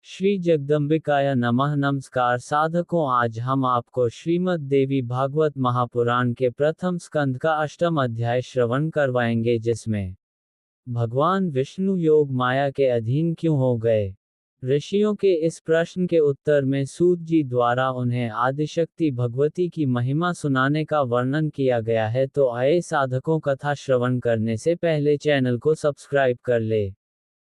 श्री जगदम्बिकाय नमः। नमस्कार साधकों, आज हम आपको श्रीमद् देवी भागवत महापुराण के प्रथम स्कंद का अष्टम अध्याय श्रवण करवाएंगे, जिसमें भगवान विष्णु योग माया के अधीन क्यों हो गए। ऋषियों के इस प्रश्न के उत्तर में सूत जी द्वारा उन्हें आदिशक्ति भगवती की महिमा सुनाने का वर्णन किया गया है। तो आए साधकों, कथा श्रवण करने से पहले चैनल को सब्सक्राइब कर ले।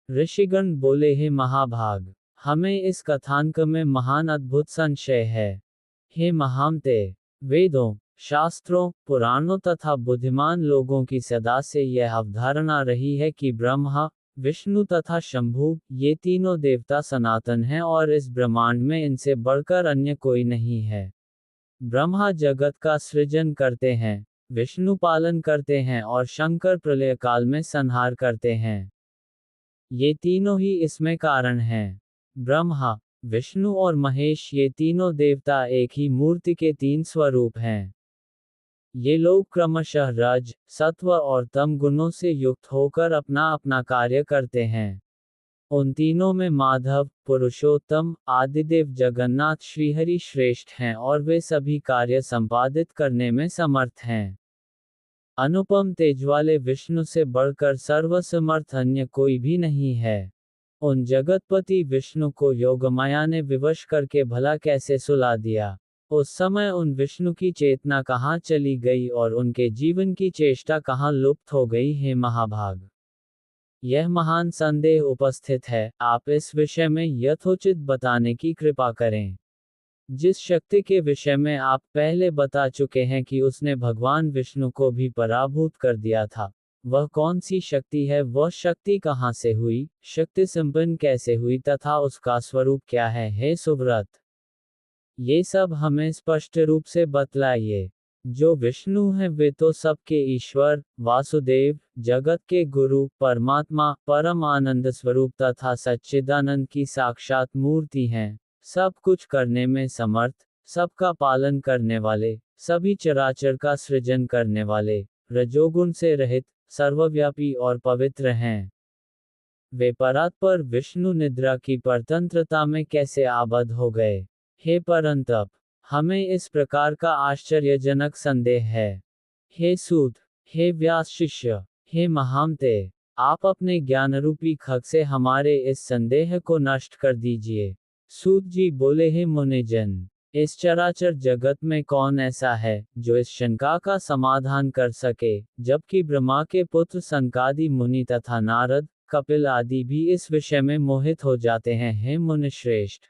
ऋषिगण बोले, हे महाभाग, हमें इस कथानक में महान अद्भुत संशय है। हे महामते, वेदों, शास्त्रों, पुराणों तथा बुद्धिमान लोगों की सदा से यह अवधारणा रही है कि ब्रह्मा, विष्णु तथा शंभु, ये तीनों देवता सनातन हैं और इस ब्रह्मांड में इनसे बढ़कर अन्य कोई नहीं है। ब्रह्मा जगत का सृजन करते हैं, विष्णु पालन करते हैं और शंकर प्रलय काल में संहार करते हैं। ये तीनों ही इसमें कारण हैं। ब्रह्मा, विष्णु और महेश, ये तीनों देवता एक ही मूर्ति के तीन स्वरूप हैं। ये लोग क्रमशः रज, सत्व और तम गुणों से युक्त होकर अपना अपना कार्य करते हैं। उन तीनों में माधव, पुरुषोत्तम, आदिदेव जगन्नाथ श्रीहरि श्रेष्ठ हैं और वे सभी कार्य संपादित करने में समर्थ हैं। अनुपम तेज वाले विष्णु से बढ़कर सर्वसमर्थ अन्य कोई भी नहीं है। उन जगतपति विष्णु को योगमाया ने विवश करके भला कैसे सुला दिया। उस समय उन विष्णु की चेतना कहाँ चली गई और उनके जीवन की चेष्टा कहाँ लुप्त हो गई। हे महाभाग, यह महान संदेह उपस्थित है, आप इस विषय में यथोचित बताने की कृपा करें। जिस शक्ति के विषय में आप पहले बता चुके हैं कि उसने भगवान विष्णु को भी पराभूत कर दिया था, वह कौन सी शक्ति है, वह शक्ति कहाँ से हुई, शक्ति संपन्न कैसे हुई तथा उसका स्वरूप क्या है। हे सुव्रत, ये सब हमें स्पष्ट रूप से बतलाइए। जो विष्णु हैं वे तो सबके ईश्वर, वासुदेव, जगत के गुरु, परमात्मा, परम आनंद स्वरूप तथा सच्चिदानंद की साक्षात मूर्ति हैं, सब कुछ करने में समर्थ, सबका पालन करने वाले, सभी चराचर का सृजन करने वाले, रजोगुण से रहित, सर्वव्यापी और पवित्र हैं। वे परात्पर विष्णु निद्रा की परतंत्रता में कैसे आबद्ध हो गए। हे परंतप, हमें इस प्रकार का आश्चर्यजनक संदेह है। हे सूत, हे व्यास शिष्य, हे महामते, आप अपने ज्ञानरूपी खग से हमारे इस संदेह को नष्ट कर दीजिए। सूत जी बोले, हे मुनिजन, इस चराचर जगत में कौन ऐसा है जो इस शंका का समाधान कर सके, जबकि ब्रह्मा के पुत्र सनकादि मुनि तथा नारद, कपिल आदि भी इस विषय में मोहित हो जाते हैं। हे मुनिश्रेष्ठ,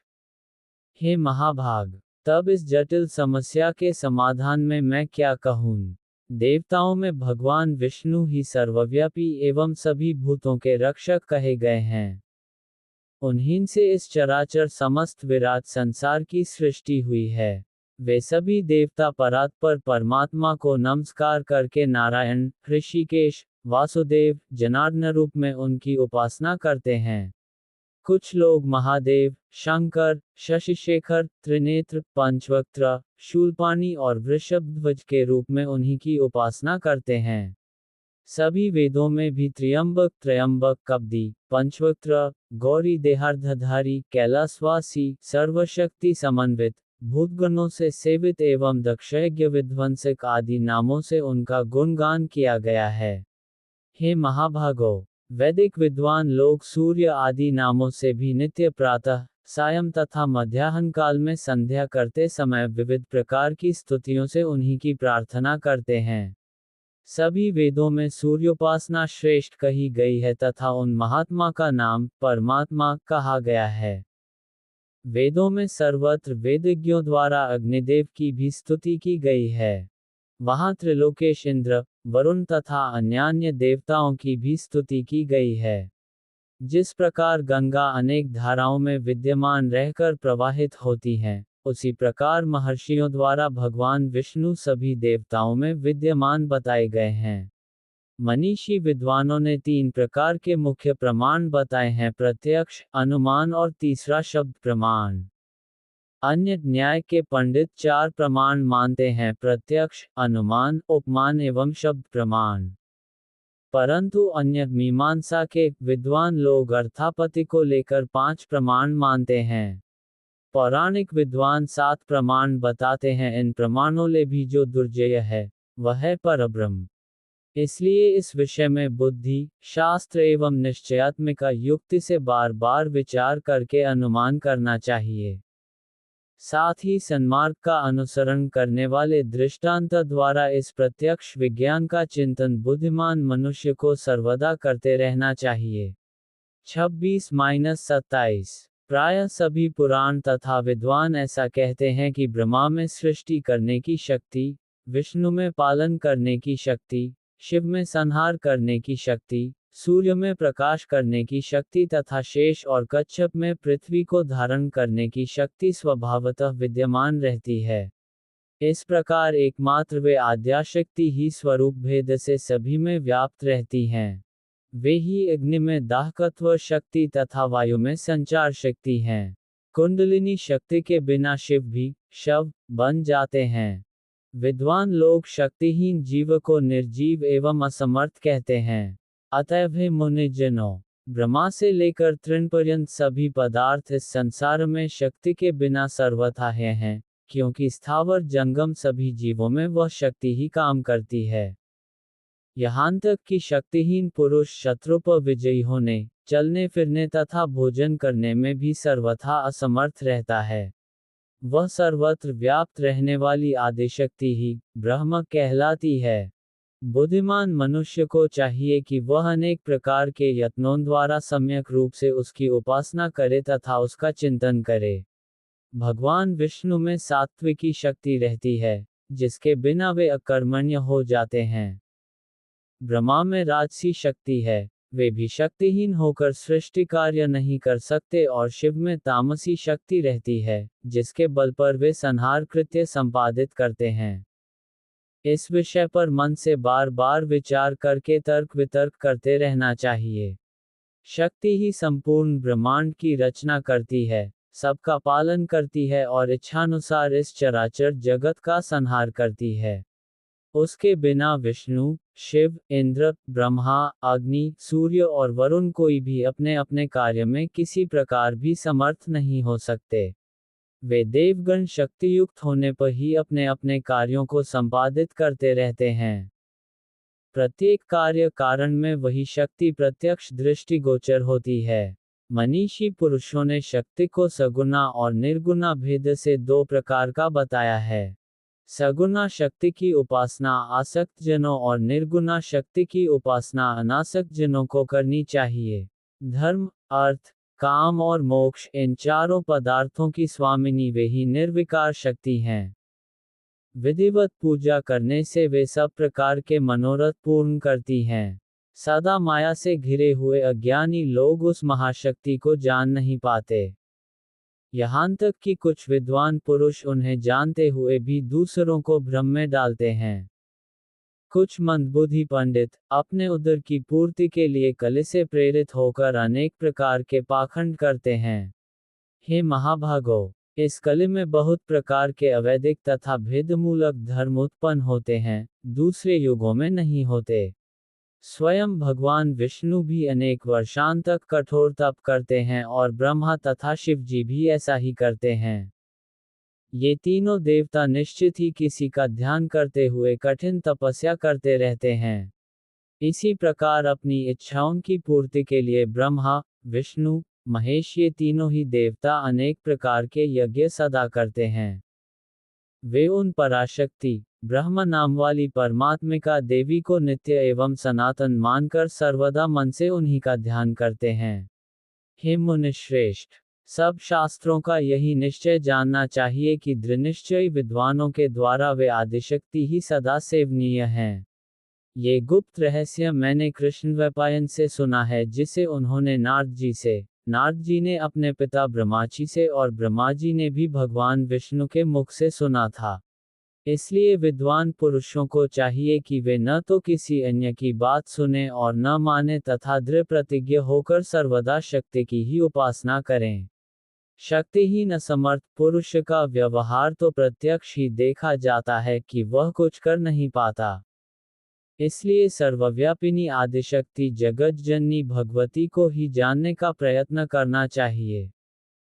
हे महाभाग, तब इस जटिल समस्या के समाधान में मैं क्या कहूँ। देवताओं में भगवान विष्णु ही सर्वव्यापी एवं सभी भूतों के रक्षक कहे गए हैं। उन्हीं से इस चराचर समस्त विराट संसार की सृष्टि हुई है। वे सभी देवता परात्पर परमात्मा को नमस्कार करके नारायण, ऋषिकेश, वासुदेव, जनार्दन रूप में उनकी उपासना करते हैं। कुछ लोग महादेव, शंकर, शशिशेखर, त्रिनेत्र, पंचवक्त्र, शूलपाणी और वृषभध्वज के रूप में उन्हीं की उपासना करते हैं। सभी वेदों में भी त्र्यंबक, त्रयंबक, कपदी, पंचवक्त्र, गौरी देहार्धधारी, कैलासवासी, सर्वशक्ति समन्वित, भूतगणों से सेवित एवं दक्षयज्ञ विध्वंसक आदि नामों से उनका गुणगान किया गया है। हे महाभागो, वैदिक विद्वान लोग सूर्य आदि नामों से भी नित्य प्रातः, सायं तथा मध्याह्न काल में संध्या करते समय विविध प्रकार की स्तुतियों से उन्हीं की प्रार्थना करते हैं। सभी वेदों में सूर्योपासना श्रेष्ठ कही गई है तथा उन महात्मा का नाम परमात्मा कहा गया है। वेदों में सर्वत्र वेदज्ञों द्वारा अग्निदेव की भी स्तुति की गई है। वहाँ त्रिलोकेश इंद्र, वरुण तथा अन्यान्य देवताओं की भी स्तुति की गई है। जिस प्रकार गंगा अनेक धाराओं में विद्यमान रहकर प्रवाहित होती हैं, उसी प्रकार महर्षियों द्वारा भगवान विष्णु सभी देवताओं में विद्यमान बताए गए हैं। मनीषी विद्वानों ने तीन प्रकार के मुख्य प्रमाण बताए हैं: प्रत्यक्ष, अनुमान और तीसरा शब्द प्रमाण। अन्य न्याय के पंडित चार प्रमाण मानते हैं: प्रत्यक्ष, अनुमान, उपमान एवं शब्द प्रमाण। परंतु अन्य मीमांसा के विद्वान लोग अर्थापत्ति को लेकर 5 प्रमाण मानते हैं। पौराणिक विद्वान 7 प्रमाण बताते हैं। इन प्रमाणों ले भी जो दुर्जेय है, वह है परब्रह्म। इसलिए इस विषय में बुद्धि, शास्त्र एवं निश्चयात्मिक युक्ति से बार बार विचार करके अनुमान करना चाहिए। साथ ही सन्मार्ग का अनुसरण करने वाले दृष्टांत द्वारा इस प्रत्यक्ष विज्ञान का चिंतन बुद्धिमान मनुष्य को सर्वदा करते रहना चाहिए। 26-27 प्रायः सभी पुराण तथा विद्वान ऐसा कहते हैं कि ब्रह्मा में सृष्टि करने की शक्ति, विष्णु में पालन करने की शक्ति, शिव में संहार करने की शक्ति, सूर्य में प्रकाश करने की शक्ति तथा शेष और कच्छप में पृथ्वी को धारण करने की शक्ति स्वभावतः विद्यमान रहती है। इस प्रकार एकमात्र वे आद्याशक्ति ही स्वरूप भेद से सभी में व्याप्त रहती हैं। वे ही अग्नि में दाहकत्व शक्ति तथा वायु में संचार शक्ति हैं। कुंडलिनी शक्ति के बिना शिव भी शव बन जाते हैं। विद्वान लोग शक्तिहीन जीव को निर्जीव एवं असमर्थ कहते हैं। अतएव हे मुनिजनों, ब्रह्मा से लेकर तृण पर्यंत सभी पदार्थ इस संसार में शक्ति के बिना सर्वथा हैं, क्योंकि स्थावर जंगम सभी जीवों में वह शक्ति ही काम करती है। यहाँ तक कि शक्तिहीन पुरुष शत्रु पर विजयी होने, चलने फिरने तथा भोजन करने में भी सर्वथा असमर्थ रहता है। वह सर्वत्र व्याप्त रहने वाली आदिशक्ति ही ब्रह्म कहलाती है। बुद्धिमान मनुष्य को चाहिए कि वह अनेक प्रकार के यत्नों द्वारा सम्यक रूप से उसकी उपासना करे तथा उसका चिंतन करे। भगवान विष्णु में सात्विकी शक्ति रहती है, जिसके बिना वे अकर्मण्य हो जाते हैं। ब्रह्मा में राजसी शक्ति है, वे भी शक्तिहीन होकर सृष्टि कार्य नहीं कर सकते, और शिव में तामसी शक्ति रहती है, जिसके बल पर वे संहार कृत्य संपादित करते हैं। इस विषय पर मन से बार बार विचार करके तर्क वितर्क करते रहना चाहिए। शक्ति ही संपूर्ण ब्रह्मांड की रचना करती है, सबका पालन करती है और इच्छानुसार इस चराचर जगत का संहार करती है। उसके बिना विष्णु, शिव, इंद्र, ब्रह्मा, अग्नि, सूर्य और वरुण कोई भी अपने अपने कार्य में किसी प्रकार भी समर्थ नहीं हो सकते। वे देवगण शक्तियुक्त होने पर ही अपने अपने कार्यों को संपादित करते रहते हैं। प्रत्येक कार्य कारण में वही शक्ति प्रत्यक्ष दृष्टिगोचर होती है। मनीषी पुरुषों ने शक्ति को सगुना और निर्गुणा भेद से 2 प्रकार का बताया है। सगुना शक्ति की उपासना आसक्त जनों और निर्गुणा शक्ति की उपासना अनासक्त जनों को करनी चाहिए। धर्म, अर्थ, काम और मोक्ष, इन चारों पदार्थों की स्वामिनी वे ही निर्विकार शक्ति हैं। विधिवत पूजा करने से वे सब प्रकार के मनोरथ पूर्ण करती हैं। सदा माया से घिरे हुए अज्ञानी लोग उस महाशक्ति को जान नहीं पाते। यहाँ तक कि कुछ विद्वान पुरुष उन्हें जानते हुए भी दूसरों को भ्रम में डालते हैं। कुछ मंदबुद्धि पंडित अपने उदर की पूर्ति के लिए कलि से प्रेरित होकर अनेक प्रकार के पाखंड करते हैं। हे महाभागो, इस कलि में बहुत प्रकार के अवैधिक तथा भेदमूलक धर्म उत्पन्न होते हैं, दूसरे युगों में नहीं होते। स्वयं भगवान विष्णु भी अनेक वर्षांत तक कठोर तप करते हैं और ब्रह्मा तथा शिव जी भी ऐसा ही करते हैं। ये तीनों देवता निश्चित ही किसी का ध्यान करते हुए कठिन तपस्या करते रहते हैं। इसी प्रकार अपनी इच्छाओं की पूर्ति के लिए ब्रह्मा, विष्णु, महेश ये तीनों ही देवता अनेक प्रकार के यज्ञ सदा करते हैं। वे उन पराशक्ति ब्रह्म नाम वाली परमात्मिका देवी को नित्य एवं सनातन मानकर सर्वदा मन से उन्हीं का ध्यान करते हैं। हे मुनिश्रेष्ठ, सब शास्त्रों का यही निश्चय जानना चाहिए कि दृढ़निश्चयी विद्वानों के द्वारा वे आदिशक्ति ही सदा सेवनीय हैं। ये गुप्त रहस्य मैंने कृष्णद्वैपायन से सुना है, जिसे उन्होंने नारद जी से, नारद जी ने अपने पिता ब्रह्मा जी से और ब्रह्मा जी ने भी भगवान विष्णु के मुख से सुना था। इसलिए विद्वान पुरुषों को चाहिए कि वे न तो किसी अन्य की बात सुने और न माने तथा दृढ़ प्रतिज्ञ होकर सर्वदा शक्ति की ही उपासना करें। शक्तिहीन असमर्थ पुरुष का व्यवहार तो प्रत्यक्ष ही देखा जाता है कि वह कुछ कर नहीं पाता। इसलिए सर्वव्यापिनी आदिशक्ति जगत जननी भगवती को ही जानने का प्रयत्न करना चाहिए।